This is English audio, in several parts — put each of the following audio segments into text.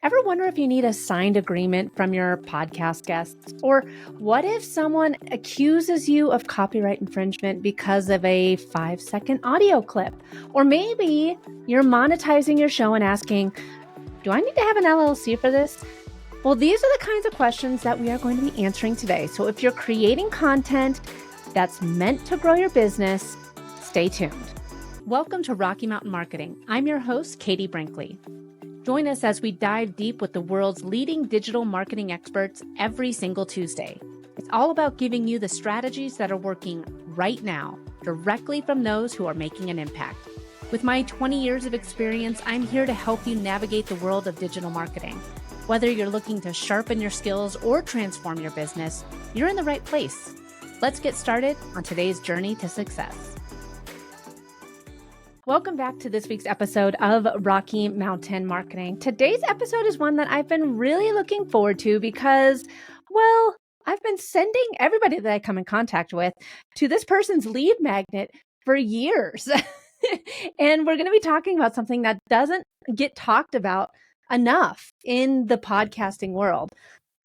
Ever wonder if you need a signed agreement from your podcast guests? Or what if someone accuses you of copyright infringement because of a 5-second audio clip? Or maybe you're monetizing your show and asking, do I need to have an LLC for this? Well, these are the kinds of questions that we are going to be answering today. So if you're creating content that's meant to grow your business, stay tuned. Welcome to Rocky Mountain Marketing. I'm your host, Katie Brinkley. Join us as we dive deep with the world's leading digital marketing experts every single Tuesday. It's all about giving you the strategies that are working right now, directly from those who are making an impact. With my 20 years of experience, I'm here to help you navigate the world of digital marketing. Whether you're looking to sharpen your skills or transform your business, you're in the right place. Let's get started on today's journey to success. Welcome back to this week's episode of Rocky Mountain Marketing. Today's episode is one that I've been really looking forward to because, well, I've been sending everybody that I come in contact with to this person's lead magnet for years. And we're going to be talking about something that doesn't get talked about enough in the podcasting world.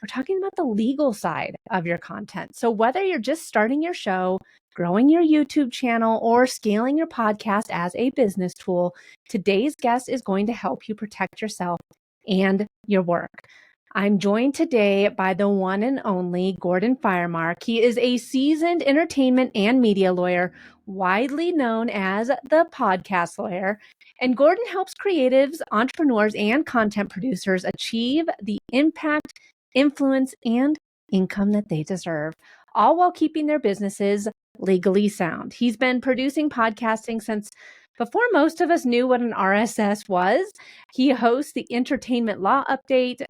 We're talking about the legal side of your content. So whether you're just starting your show, growing your YouTube channel, or scaling your podcast as a business tool, today's guest is going to help you protect yourself and your work. I'm joined today by the one and only Gordon Firemark. He is a seasoned entertainment and media lawyer, widely known as the podcast lawyer. And Gordon helps creatives, entrepreneurs, and content producers achieve the impact, influence, and income that they deserve, all while keeping their businesses legally sound. He's been producing podcasting since before most of us knew what an RSS was. He hosts the Entertainment Law Update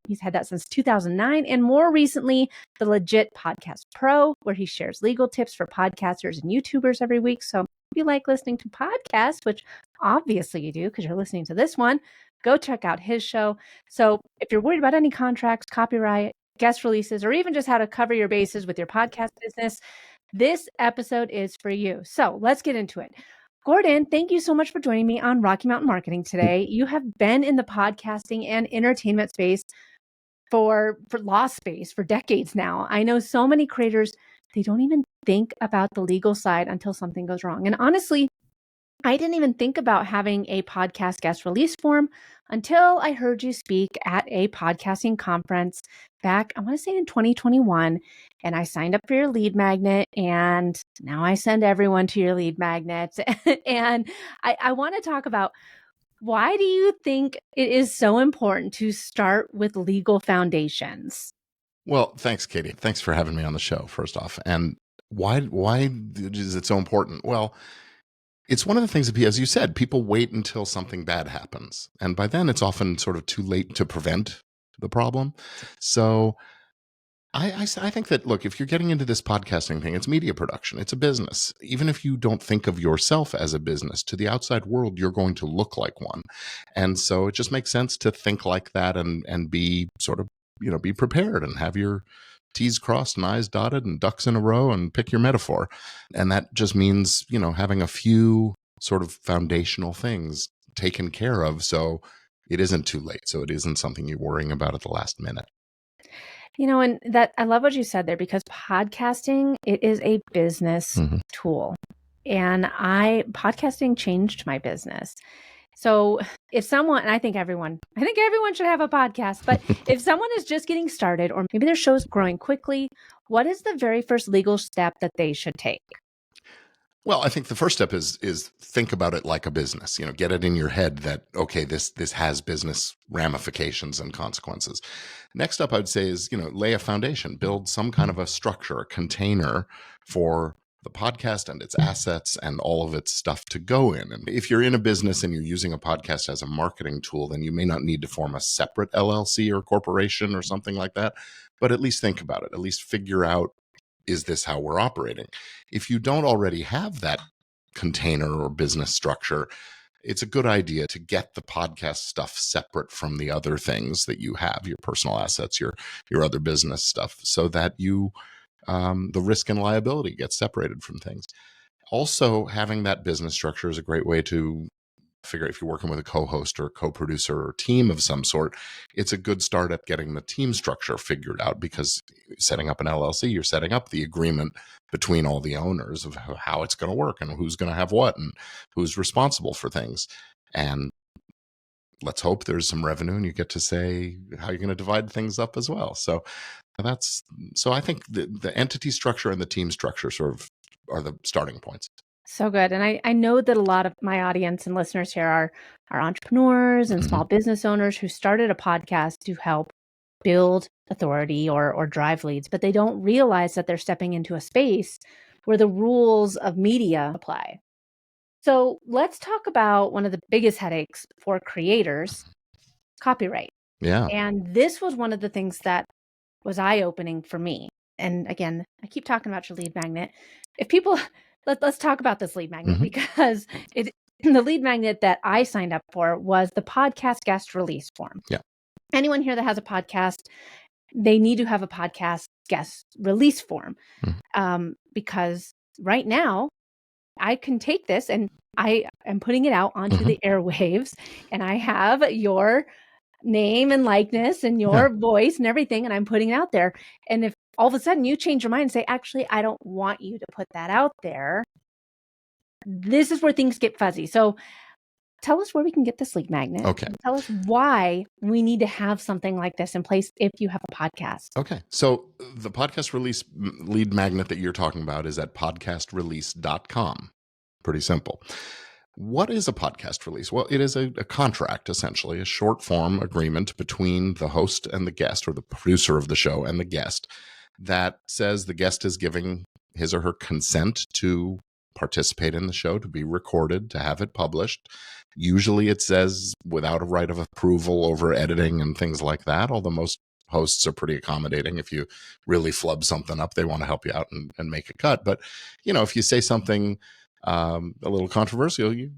he's had that since 2009, and more recently, the Legit Podcast Pro, where he shares legal tips for podcasters and YouTubers every week. So if you like listening to podcasts, which obviously you do because you're listening to this one, go check out his show. So if you're worried about any contracts, copyright, guest releases, or even just how to cover your bases with your podcast business, this episode is for you. So let's get into it. Gordon, thank you so much for joining me on Rocky Mountain Marketing today. You have been in the podcasting and entertainment space for law space for decades now. I know so many creators, they don't even think about the legal side until something goes wrong. And honestly, I didn't even think about having a podcast guest release form until I heard you speak at a podcasting conference back, I want to say in 2021. And I signed up for your lead magnet, and now I send everyone to your lead magnet. And I want to talk about, why do you think it is so important to start with legal foundations? Well, thanks, Katie. Thanks for having me on the show, first off. And why is it so important? Well, it's one of the things that, as you said, people wait until something bad happens. And by then, it's often sort of too late to prevent the problem. So I think that, look, if you're getting into this podcasting thing, it's media production. It's a business. Even if you don't think of yourself as a business, to the outside world, you're going to look like one. And so it just makes sense to think like that and be sort of, be prepared and have your T's crossed and I's dotted and ducks in a row and pick your metaphor. And that just means, having a few sort of foundational things taken care of so it isn't too late. So it isn't something you're worrying about at the last minute. And that, I love what you said there, because podcasting, it is a business tool. And podcasting changed my business. So if someone, and I think everyone should have a podcast, but if someone is just getting started, or maybe their show's growing quickly, what is the very first legal step that they should take? Well, I think the first step is think about it like a business. Get it in your head that, okay, this has business ramifications and consequences. Next up, I would say is, lay a foundation, build some kind of a structure, a container for the podcast and its assets and all of its stuff to go in. And if you're in a business and you're using a podcast as a marketing tool, then you may not need to form a separate LLC or corporation or something like that. But at least think about it, at least figure out, is this how we're operating? If you don't already have that container or business structure, it's a good idea to get the podcast stuff separate from the other things that you have, your personal assets, your other business stuff, so that you the risk and liability gets separated from things. Also, having that business structure is a great way to figure if you're working with a co-host or co-producer or team of some sort, it's a good start at getting the team structure figured out, because setting up an LLC, you're setting up the agreement between all the owners of how it's going to work and who's going to have what and who's responsible for things. And let's hope there's some revenue and you get to say how you're going to divide things up as well. So I think the entity structure and the team structure sort of are the starting points. So good. And I know that a lot of my audience and listeners here are entrepreneurs and small business owners who started a podcast to help build authority or drive leads, but they don't realize that they're stepping into a space where the rules of media apply. So let's talk about one of the biggest headaches for creators, copyright. Yeah. And this was one of the things that was eye-opening for me. And again, I keep talking about your lead magnet. If people, let's talk about this lead magnet, because the lead magnet that I signed up for was the podcast guest release form. Yeah. Anyone here that has a podcast, they need to have a podcast guest release form, because right now I can take this and I am putting it out onto the airwaves, and I have your name and likeness and your voice and everything, and I'm putting it out there. And if all of a sudden you change your mind and say, actually, I don't want you to put that out there, this is where things get fuzzy. So tell us where we can get this lead magnet. Okay. Tell us why we need to have something like this in place if you have a podcast. Okay. So the podcast release lead magnet that you're talking about is at podcastrelease.com. Pretty simple. What is a podcast release? Well, it is a contract, essentially, a short form agreement between the host and the guest, or the producer of the show and the guest, that says the guest is giving his or her consent to participate in the show, to be recorded, to have it published. Usually it says without a right of approval over editing and things like that, although most hosts are pretty accommodating. If you really flub something up, they want to help you out and make a cut. But, if you say something a little controversial, you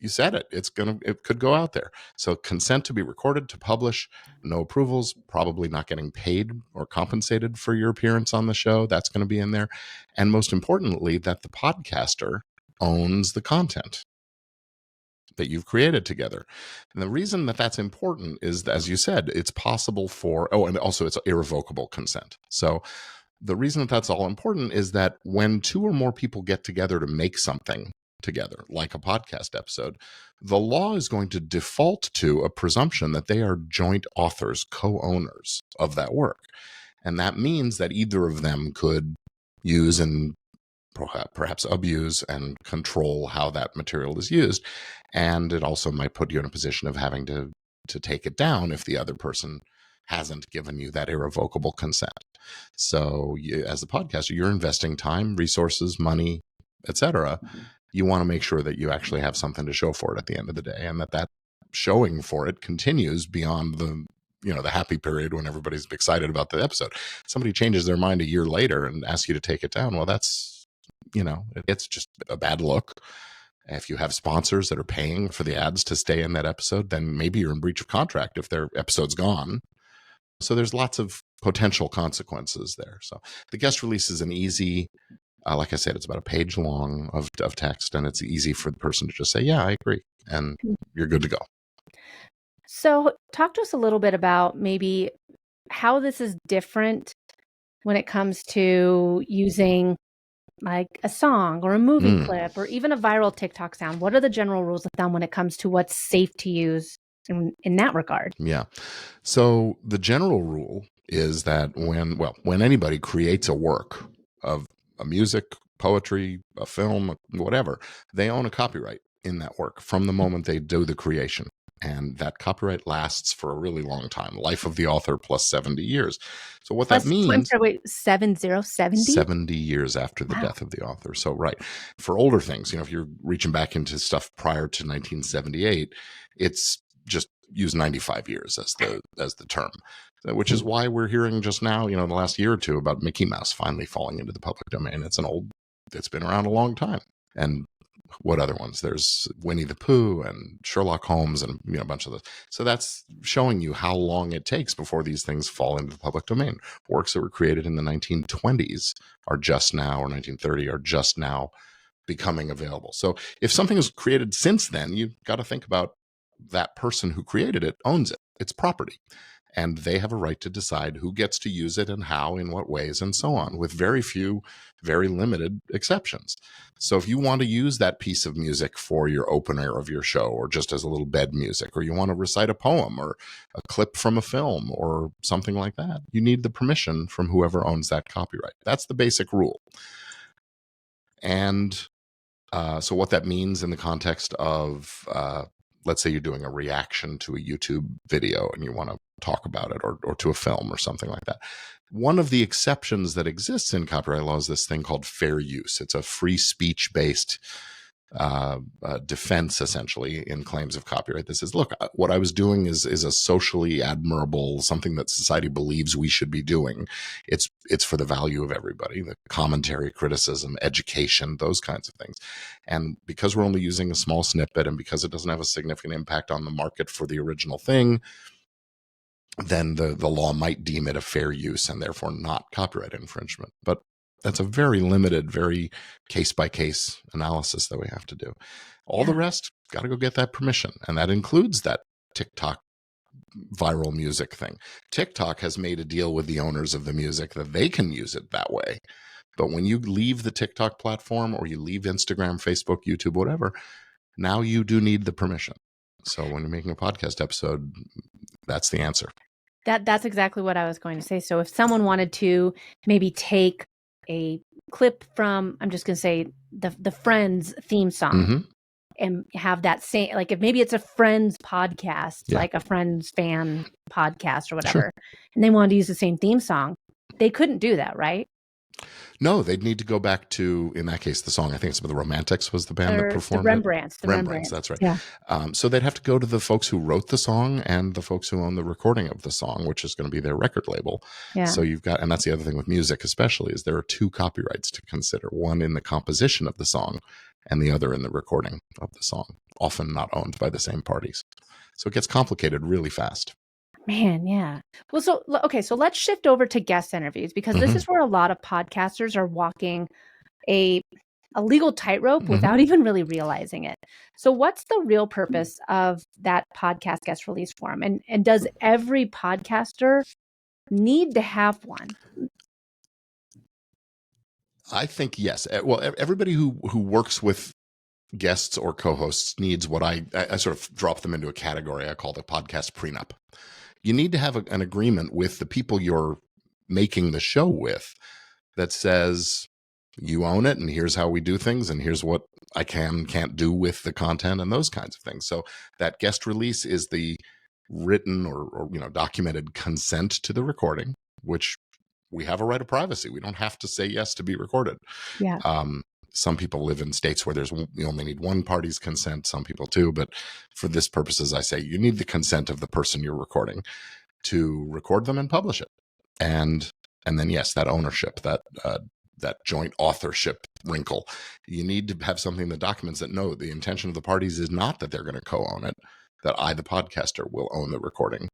said it. It could go out there. So consent to be recorded, to publish, no approvals, probably not getting paid or compensated for your appearance on the show. That's going to be in there. And most importantly, that the podcaster owns the content that you've created together. And the reason that that's important is, as you said, it's possible and also it's irrevocable consent. So the reason that that's all important is that when two or more people get together to make something together, like a podcast episode, the law is going to default to a presumption that they are joint authors, co-owners of that work. And that means that either of them could use and perhaps abuse and control how that material is used. And it also might put you in a position of having to take it down if the other person hasn't given you that irrevocable consent. So as a podcaster, you're investing time, resources, money, etc. You want to make sure that you actually have something to show for it at the end of the day, and that showing for it continues beyond the happy period when everybody's excited about the episode. Somebody changes their mind a year later and asks you to take it down. Well, that's, it's just a bad look. If you have sponsors that are paying for the ads to stay in that episode, then maybe you're in breach of contract if their episode's gone. So there's lots of potential consequences there. So the guest release is an easy, like I said, it's about a page long of text, and it's easy for the person to just say, yeah, I agree, and you're good to go. So talk to us a little bit about maybe how this is different when it comes to using like a song or a movie clip or even a viral TikTok sound. What are the general rules of thumb when it comes to what's safe to use in that regard? Yeah. So the general rule is that when anybody creates a work of a music, poetry, a film, whatever, they own a copyright in that work from the moment they do the creation. And that copyright lasts for a really long time. Life of the author plus 70 years. So what that means... I'm sorry, wait, 70? 70 years after the death of the author. So right. For older things, if you're reaching back into stuff prior to 1978, it's just use 95 years as the term, which is why we're hearing just now, in the last year or two, about Mickey Mouse finally falling into the public domain. It's been around a long time. And what other ones? There's Winnie the Pooh and Sherlock Holmes and a bunch of those. So that's showing you how long it takes before these things fall into the public domain. Works that were created in the 1920s are just now, or 1930 are just now becoming available. So if something is created since then, you've got to think about that person who created it owns it. It's property. And they have a right to decide who gets to use it and how, in what ways, and so on, with very few, very limited exceptions. So if you want to use that piece of music for your opener of your show, or just as a little bed music, or you want to recite a poem or a clip from a film or something like that, you need the permission from whoever owns that copyright. That's the basic rule. And so what that means in the context of, let's say you're doing a reaction to a YouTube video and you want to talk about it, or to a film or something like that. One of the exceptions that exists in copyright law is this thing called fair use. It's a free speech based defense, essentially, in claims of copyright. This is, look, what I was doing is a socially admirable, something that society believes we should be doing. It's for the value of everybody, the commentary, criticism, education, those kinds of things. And because we're only using a small snippet, and because it doesn't have a significant impact on the market for the original thing, then the law might deem it a fair use and therefore not copyright infringement. But that's a very limited, very case-by-case analysis that we have to do. All the rest, got to go get that permission. And that includes that TikTok viral music thing. TikTok has made a deal with the owners of the music that they can use it that way. But when you leave the TikTok platform, or you leave Instagram, Facebook, YouTube, whatever, now you do need the permission. So when you're making a podcast episode, that's the answer. That's exactly what I was going to say. So if someone wanted to maybe take a clip from, I'm just going to say the Friends theme song, and have that same, like, if maybe it's a Friends podcast, like a Friends fan podcast or whatever, and they wanted to use the same theme song, they couldn't do that, right? No, they'd need to go back to, in that case, the song, I think it's the Romantics was the band that performed the Rembrandts. it. Rembrandts, that's right. Yeah. So they'd have to go to the folks who wrote the song and the folks who own the recording of the song, which is going to be their record label. Yeah. So you've got, and that's the other thing with music especially, is there are two copyrights to consider, one in the composition of the song and the other in the recording of the song, often not owned by the same parties. So it gets complicated really fast. Man, yeah. Well, so, okay, so let's shift over to guest interviews, because this is where a lot of podcasters are walking a legal tightrope without even really realizing it. So what's the real purpose of that podcast guest release form? And does every podcaster need to have one? I think yes. Well, everybody who works with guests or co-hosts needs what I sort of drop them into a category I call the podcast prenup. You need to have an agreement with the people you're making the show with that says you own it, and here's how we do things, and here's what I can't do with the content, and those kinds of things. So that guest release is the written or documented consent to the recording, which we have a right of privacy. We don't have to say yes to be recorded. Yeah. Some people live in states where you only need one party's consent, some people two, but for this purposes, I say you need the consent of the person you're recording to record them and publish it. And then, yes, that ownership, that joint authorship wrinkle, you need to have something that documents that, no, the intention of the parties is not that they're going to co-own it, that I, the podcaster, will own the recording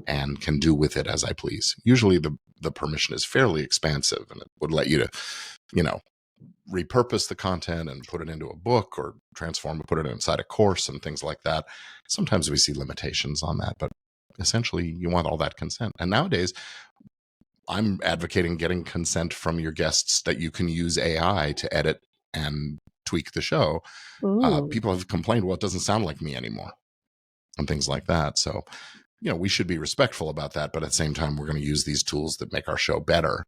and can do with it as I please. Usually the permission is fairly expansive, and it would let you to, repurpose the content and put it into a book, or transform and put it inside a course and things like that. Sometimes we see limitations on that, but essentially you want all that consent. And nowadays I'm advocating getting consent from your guests that you can use AI to edit and tweak the show. People have complained, well, it doesn't sound like me anymore, and things like that. So, we should be respectful about that, but at the same time, we're going to use these tools that make our show better.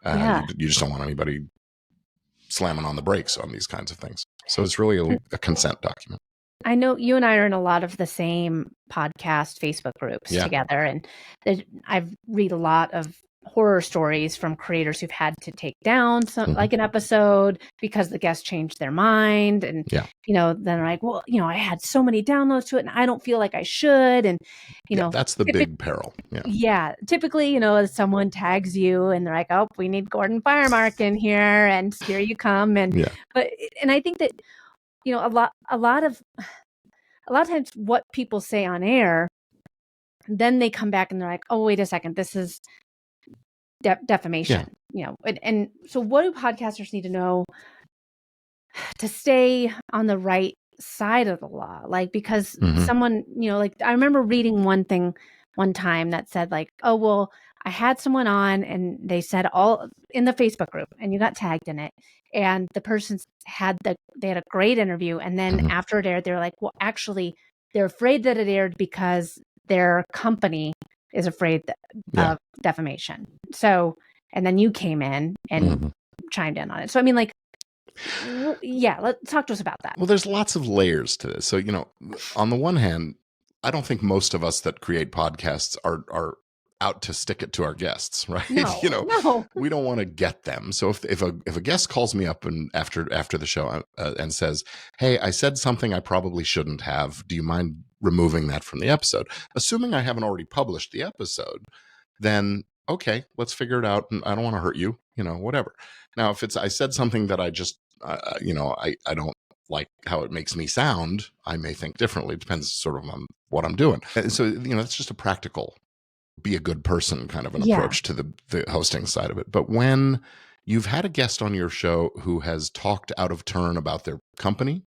You just don't want anybody slamming on the brakes on these kinds of things. So it's really a consent document. I know you and I are in a lot of the same podcast Facebook groups together, and I read a lot of horror stories from creators who've had to take down like an episode because the guest changed their mind, and then they're like, well, I had so many downloads to it, and I don't feel like I should, and that's the big peril. Typically, someone tags you and they're like, oh, we need Gordon Firemark in here, and here you come, and I think that a lot of times what people say on air, then they come back and they're like, oh, wait a second, this is defamation. And so what do podcasters need to know to stay on the right side of the law. Like, because Hmm. someone, like I remember reading one thing one time that said like, oh, well, I had someone on and they said all in the Facebook group and you got tagged in it. And the person they had a great interview. And then Hmm. after it aired, they're like, well, actually, they're afraid that it aired because their company is afraid Yeah. of defamation. So, and then you came in and Hmm. chimed in on it. So, I mean, like, yeah, talk to us about that. Well, there's lots of layers to this. So, on the one hand, I don't think most of us that create podcasts are out to stick it to our guests, right? No, no. We don't want to get them. So if a guest calls me up and after the show and says, "Hey, I said something I probably shouldn't have. Do you mind removing that from the episode?" Assuming I haven't already published the episode, then okay, let's figure it out. And I don't want to hurt you, whatever. Now, if it's I said something that I just, I don't like how it makes me sound, I may think differently. It depends sort of on what I'm doing. And so, it's just a practical, be a good person kind of an Yeah, approach to the hosting side of it. But when you've had a guest on your show who has talked out of turn about their company,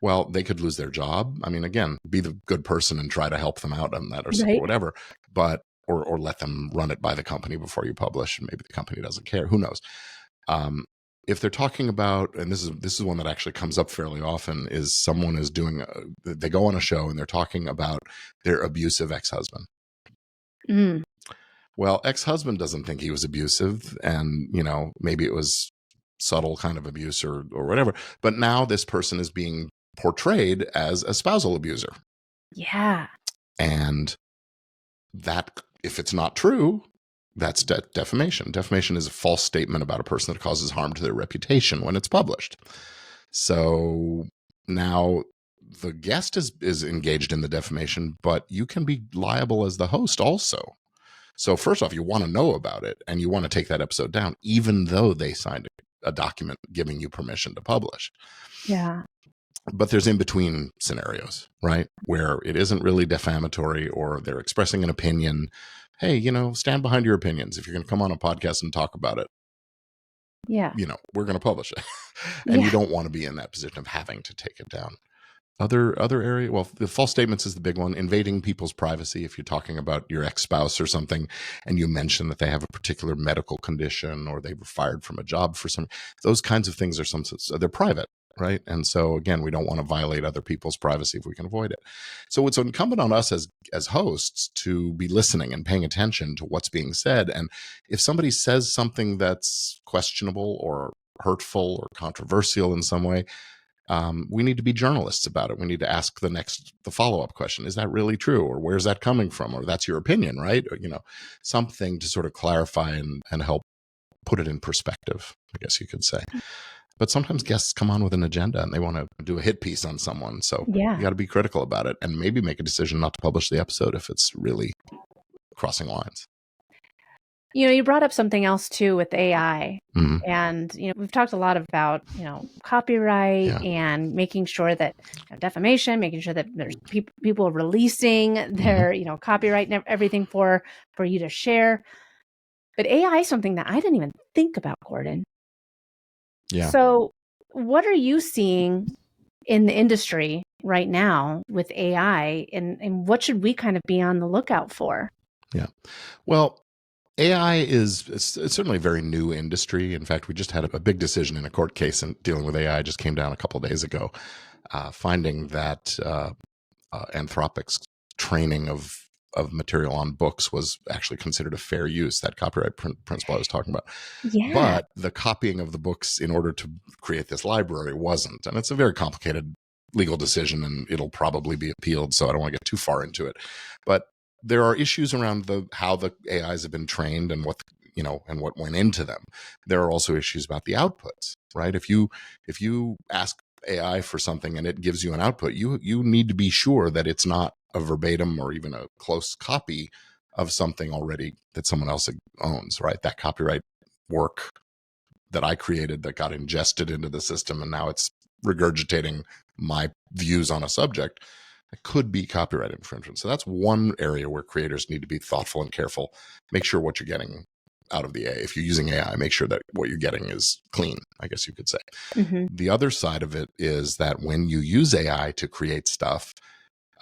well, they could lose their job. I mean, again, be the good person and try to help them out on that or right. whatever, but or let them run it by the company before you publish. Maybe the company doesn't care. Who knows? Um, if they're talking about, and this is one that actually comes up fairly often, is someone is doing, they go on a show and they're talking about their abusive ex-husband. Mm, Well, ex-husband doesn't think he was abusive, and maybe it was subtle kind of abuse or whatever. But now this person is being portrayed as a spousal abuser, yeah, and that, if it's not true, that's defamation. Defamation is a false statement about a person that causes harm to their reputation when it's published. So now the guest is engaged in the defamation, but you can be liable as the host also. So first off, you want to know about it and you want to take that episode down, even though they signed a document giving you permission to publish. yeah, But there's in between scenarios, right? Where it isn't really defamatory or they're expressing an opinion. Hey, stand behind your opinions. If you're going to come on a podcast and talk about it, yeah, we're going to publish it. And you yeah, don't want to be in that position of having to take it down. Other area, well, the false statements is the big one. Invading people's privacy. If you're talking about your ex-spouse or something and you mention that they have a particular medical condition or they were fired from a job for some, those kinds of things are they're private, right? And so again, we don't want to violate other people's privacy if we can avoid it. So it's incumbent on us as hosts to be listening and paying attention to what's being said. And if somebody says something that's questionable or hurtful or controversial in some way, we need to be journalists about it. We need to ask the follow-up question. Is that really true? Or where's that coming from? Or that's your opinion, right? Or, something to sort of clarify and help put it in perspective, I guess you could say. But sometimes guests come on with an agenda and they want to do a hit piece on someone. So you yeah. got to be critical about it and maybe make a decision not to publish the episode if it's really crossing lines. You brought up something else too with AI. Mm-hmm. And, we've talked a lot about, copyright Yeah. and making sure that defamation, making sure that there's people releasing their, copyright and everything for you to share. But AI is something that I didn't even think about, Gordon. Yeah. So what are you seeing in the industry right now with AI and what should we kind of be on the lookout for? Yeah. Well, AI it's certainly a very new industry. In fact, we just had a big decision in a court case in dealing with AI. Just came down a couple of days ago, finding that Anthropic's training of material on books was actually considered a fair use. That copyright principle I was talking about, Yeah. but the copying of the books in order to create this library wasn't, and it's a very complicated legal decision, and it'll probably be appealed. So I don't want to get too far into it, but there are issues around how the AIs have been trained and and what went into them. There are also issues about the outputs, right? If you ask AI for something and it gives you an output, you need to be sure that it's not a verbatim or even a close copy of something already that someone else owns, right? That copyright work that I created that got ingested into the system and now it's regurgitating my views on a subject, it could be copyright infringement. So that's one area where creators need to be thoughtful and careful. Make sure what you're getting out of the AI. If you're using AI, make sure that what you're getting is clean, I guess you could say. Mm-hmm. The other side of it is that when you use AI to create stuff,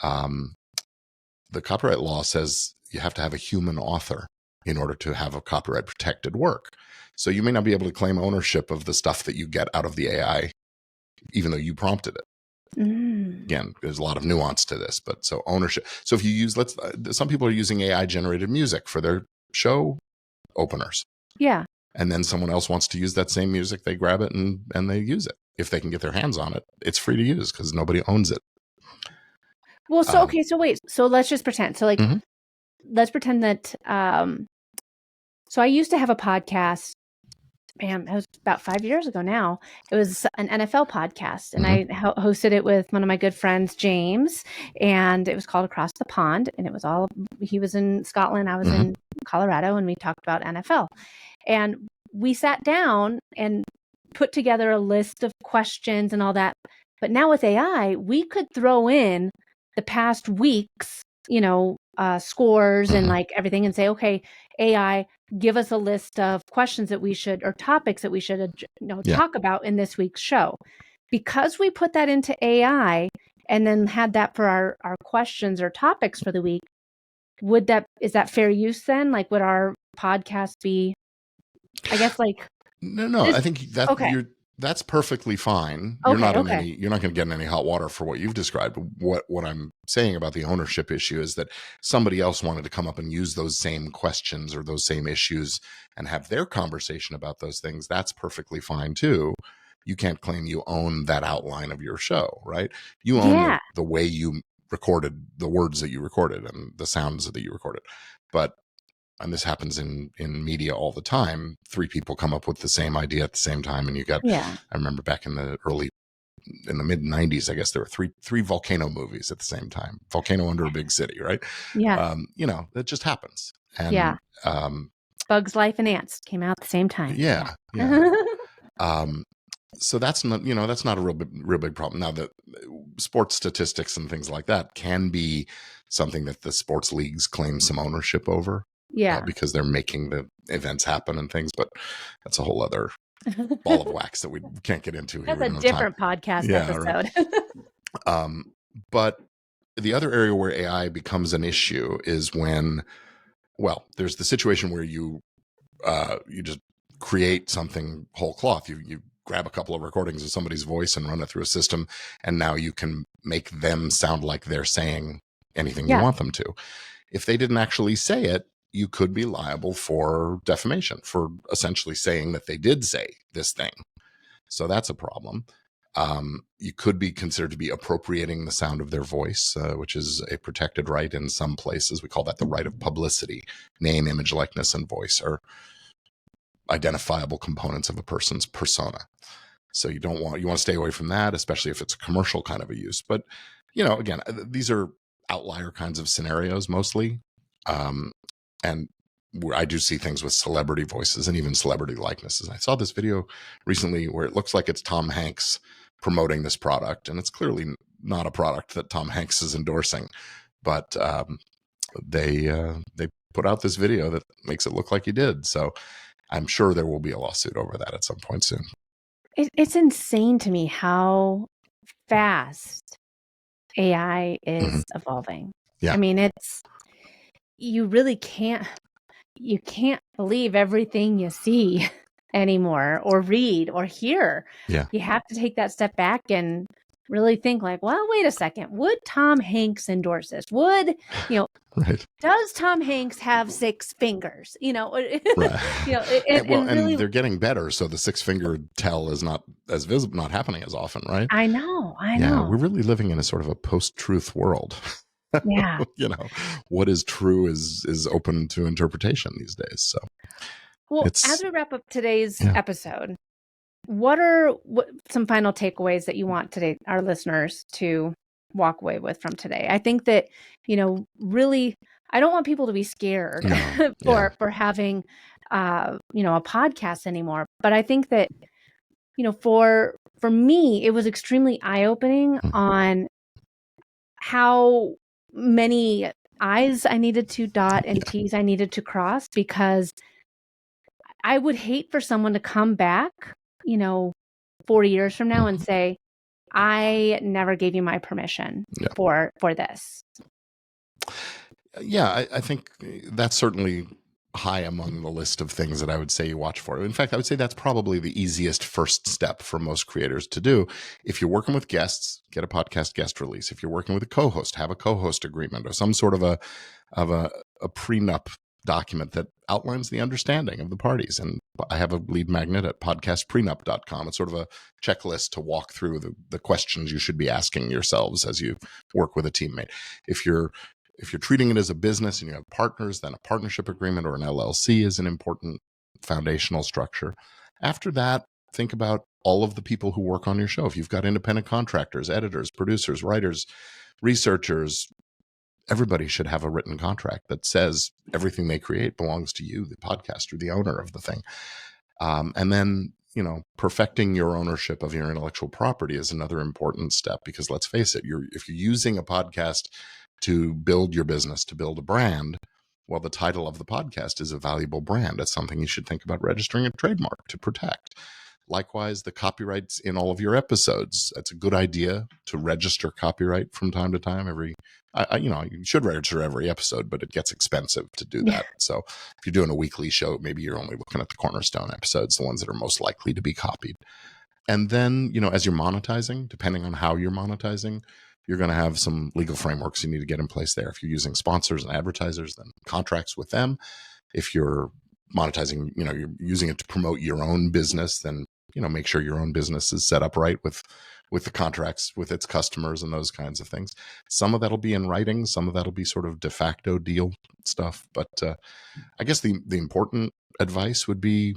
the copyright law says you have to have a human author in order to have a copyright protected work. So you may not be able to claim ownership of the stuff that you get out of the AI, even though you prompted it. Again, there's a lot of nuance to this, but so ownership. So if you use, some people are using AI generated music for their show openers. Yeah. And then someone else wants to use that same music, they grab it and they use it. If they can get their hands on it, it's free to use because nobody owns it. Well, so okay, so wait, so let's just pretend. So like, let's pretend that. So I used to have a podcast. Man, it was about 5 years ago now. It was an NFL podcast, and I hosted it with one of my good friends, James, and it was called Across the Pond, and it was he was in Scotland, I was in Colorado, and we talked about NFL. And we sat down and put together a list of questions and all that. But now with AI, we could throw in the past week's, scores and like everything and say, okay, AI, give us a list of questions that we should, or topics that we should, talk about in this week's show. Because we put that into AI and then had that for our questions or topics for the week, is that fair use then? Like, would our podcast be, I guess, like, no, I think that's perfectly fine. You're not going to get in any hot water for what you've described. What I'm saying about the ownership issue is that somebody else wanted to come up and use those same questions or those same issues and have their conversation about those things. That's perfectly fine too. You can't claim you own that outline of your show, right? You own the way you recorded the words that you recorded and the sounds that you recorded. And this happens in media all the time. 3 people come up with the same idea at the same time. And you got, I remember back in the mid 90s, I guess there were three volcano movies at the same time. Volcano Under a Big City, right? Yeah. That just happens. And Bugs Life and Ants came out at the same time. Yeah. So that's not, that's not a real big problem. Now, the sports statistics and things like that can be something that the sports leagues claim some ownership over. Because they're making the events happen and things, but that's a whole other ball of wax that we can't get into here. That's a different podcast episode. Right. But the other area where AI becomes an issue is when, there's the situation where you just create something whole cloth. You grab a couple of recordings of somebody's voice and run it through a system, and now you can make them sound like they're saying anything you want them to. If they didn't actually say it, you could be liable for defamation, for essentially saying that they did say this thing. So that's a problem. You could be considered to be appropriating the sound of their voice, which is a protected right in some places. We call that the right of publicity. Name, image, likeness, and voice are identifiable components of a person's persona. So you want to stay away from that, especially if it's a commercial kind of a use. But, again, these are outlier kinds of scenarios mostly. And I do see things with celebrity voices and even celebrity likenesses. I saw this video recently where it looks like it's Tom Hanks promoting this product, and it's clearly not a product that Tom Hanks is endorsing. But they put out this video that makes it look like he did. So I'm sure there will be a lawsuit over that at some point soon. It's insane to me how fast AI is evolving. Yeah. I mean, you really can't believe everything you see anymore or read or hear. Yeah. You have to take that step back and really think like, well, wait a second. Would Tom Hanks endorse this? Would, right. Does Tom Hanks have 6 fingers? Right. And really, they're getting better. So the 6-finger tell is not as visible, not happening as often, right? I know. Yeah, we're really living in a sort of a post-truth world. Yeah. What is true is open to interpretation these days. So, well, as we wrap up today's episode, what are some final takeaways that you want our listeners to walk away with from today? I think that, really, I don't want people to be scared for having, a podcast anymore. But I think that, for me, it was extremely eye-opening on how many I's I needed to dot and T's I needed to cross, because I would hate for someone to come back, 4 years from now and Mhm. say, I never gave you my permission Yeah. for this. Yeah, I think that's certainly high among the list of things that I would say you watch for. In fact, I would say that's probably the easiest first step for most creators to do. If you're working with guests, get a podcast guest release. If you're working with a co-host, have a co-host agreement or some sort of a prenup document that outlines the understanding of the parties. And I have a lead magnet at podcastprenup.com. It's sort of a checklist to walk through the questions you should be asking yourselves as you work with a teammate. If you're treating it as a business and you have partners, then a partnership agreement or an LLC is an important foundational structure. After that, think about all of the people who work on your show. If you've got independent contractors, editors, producers, writers, researchers, everybody should have a written contract that says everything they create belongs to you, the podcaster, the owner of the thing. And then, perfecting your ownership of your intellectual property is another important step because let's face it, if you're using a podcast to build your business, to build a brand, well, the title of the podcast is a valuable brand. It's something you should think about registering a trademark to protect. Likewise, the copyrights in all of your episodes. It's a good idea to register copyright from time to time. You should register every episode, but it gets expensive to do Yeah. that. So if you're doing a weekly show, maybe you're only looking at the cornerstone episodes, the ones that are most likely to be copied. And then, as you're monetizing, depending on how you're monetizing, you're going to have some legal frameworks you need to get in place there. If you're using sponsors and advertisers, then contracts with them. If you're monetizing, you're using it to promote your own business, then make sure your own business is set up right with the contracts with its customers and those kinds of things. Some of that'll be in writing, some of that'll be sort of de facto deal stuff. But I guess the important advice would be,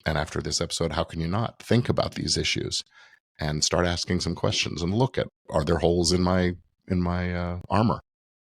and after this episode, how can you not think about these issues and start asking some questions and look at, are there holes in my armor,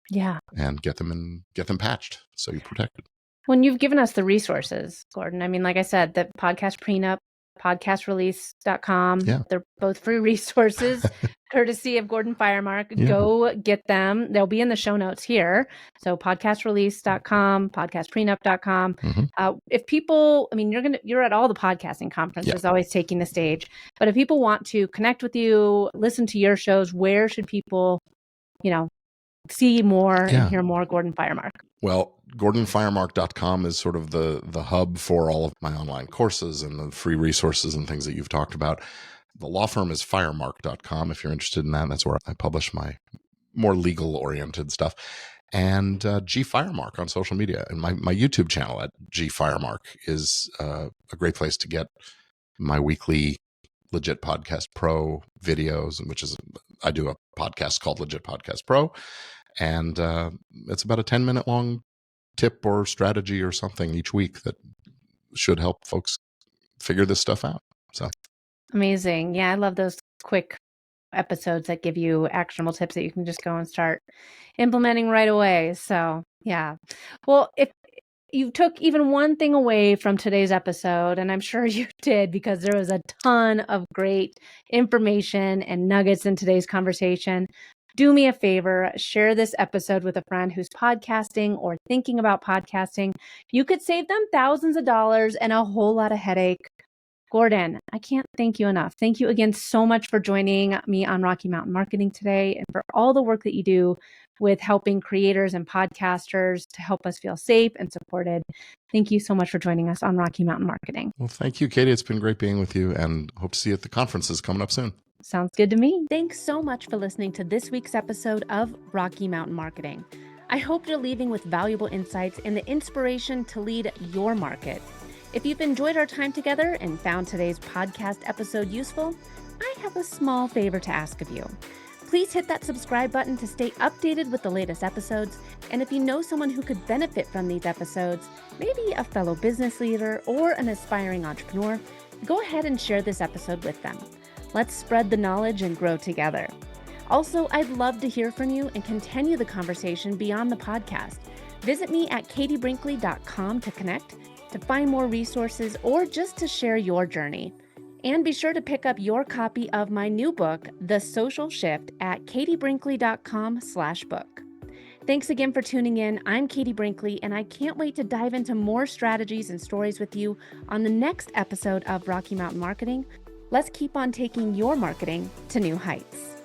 Yeah. and get them patched so you're protected. When you've given us the resources, Gordon, I mean, like I said, the podcast prenup, podcastrelease.com, Yeah. they're both free resources, courtesy of Gordon Firemark. Yeah. Go get them. They'll be in the show notes here. So podcastrelease.com, podcastprenup.com. Mhm. If people, I mean, you're at all the podcasting conferences, always taking the stage. But if people want to connect with you, listen to your shows, where should people, see more and hear more Gordon Firemark? Well, gordonfiremark.com is sort of the hub for all of my online courses and the free resources and things that you've talked about. The law firm is firemark.com if you're interested in that. That's where I publish my more legal oriented stuff. And G Firemark on social media. And my YouTube channel at G Firemark is a great place to get my weekly Legit Podcast Pro videos, I do a podcast called Legit Podcast Pro. And it's about a 10-minute long tip or strategy or something each week that should help folks figure this stuff out. So amazing. Yeah, I love those quick episodes that give you actionable tips that you can just go and start implementing right away. So, yeah. Well, if you took even one thing away from today's episode, and I'm sure you did because there was a ton of great information and nuggets in today's conversation, do me a favor, share this episode with a friend who's podcasting or thinking about podcasting. You could save them thousands of dollars and a whole lot of headache. Gordon, I can't thank you enough. Thank you again so much for joining me on Rocky Mountain Marketing today and for all the work that you do with helping creators and podcasters to help us feel safe and supported. Thank you so much for joining us on Rocky Mountain Marketing. Well, thank you, Katie. It's been great being with you and hope to see you at the conferences coming up soon. Sounds good to me. Thanks so much for listening to this week's episode of Rocky Mountain Marketing. I hope you're leaving with valuable insights and the inspiration to lead your market. If you've enjoyed our time together and found today's podcast episode useful, I have a small favor to ask of you. Please hit that subscribe button to stay updated with the latest episodes. And if you know someone who could benefit from these episodes, maybe a fellow business leader or an aspiring entrepreneur, go ahead and share this episode with them. Let's spread the knowledge and grow together. Also, I'd love to hear from you and continue the conversation beyond the podcast. Visit me at katiebrinkley.com to connect, to find more resources, or just to share your journey. And be sure to pick up your copy of my new book, The Social Shift, at katiebrinkley.com/book. Thanks again for tuning in. I'm Katie Brinkley, and I can't wait to dive into more strategies and stories with you on the next episode of Rocky Mountain Marketing. Let's keep on taking your marketing to new heights.